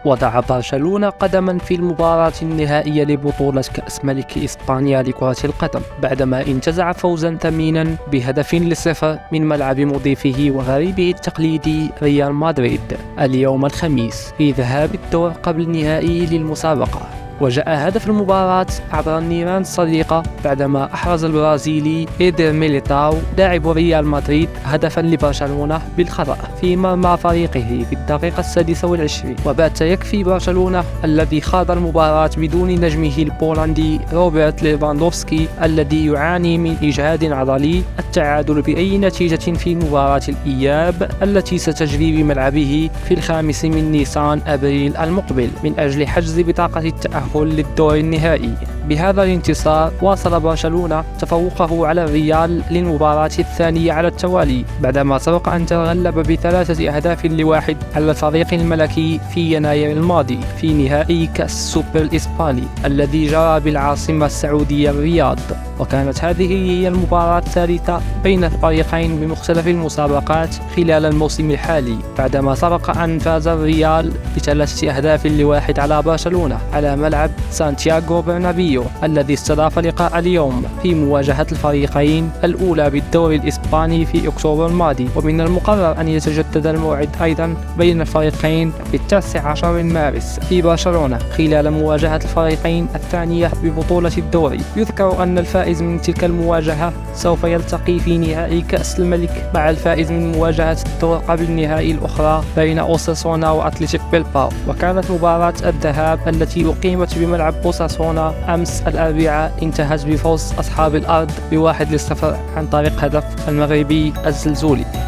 وضع برشلونة قدما في المباراة النهائية لبطولة كأس ملك إسبانيا لكرة القدم بعدما انتزع فوزا ثمينا ب1-0 من ملعب مضيفه وغريبه التقليدي ريال مدريد اليوم الخميس في ذهاب الدور قبل النهائي للمسابقة. وجاء هدف المباراة عبر النيران الصديقة بعدما أحرز البرازيلي إيدر ميليتاو لاعب ريال مدريد هدفا لبرشلونة بالخطأ في مرمى فريقه في الدقيقة 26. وبات يكفي برشلونة الذي خاض المباراة بدون نجمه البولندي روبرت ليفاندوفسكي الذي يعاني من إجهاد عضلي التعادل بأي نتيجة في مباراة الإياب التي ستجري بملعبه في 5 من نيسان أبريل المقبل من أجل حجز بطاقة التأهل للدور النهائي. بهذا الانتصار واصل برشلونة تفوقه على الريال للمباراة الثانية على التوالي بعدما سبق أن تغلب ب3-1 على الفريق الملكي في يناير الماضي في نهائي كأس السوبر الإسباني الذي جرى بالعاصمة السعودية الرياض. وكانت هذه هي المباراة الثالثة بين الفريقين بمختلف المسابقات خلال الموسم الحالي بعدما سبق أن فاز الريال ب3-1 على برشلونة على ملعب سانتياغو برنابيو الذي استضاف لقاء اليوم في مواجهة الفريقين الأولى بالدوري الإسباني في أكتوبر الماضي. ومن المقرر أن يتجدد الموعد أيضا بين الفريقين في 19 من مارس في برشلونة خلال مواجهة الفريقين الثانية ببطولة الدوري. يذكر أن الفائز من تلك المواجهة سوف يلتقي في نهائي كأس الملك مع الفائز من مواجهة الدور قبل النهائي الأخرى بين أوساسونا وأتلتيك بيلباو. وكانت مباراة الذهاب التي أقيمت بملعب أوساسونا أمس الأربعاء انتهت بفوز أصحاب الأرض ب1-0 عن طريق هدف المغربي الزلزولي.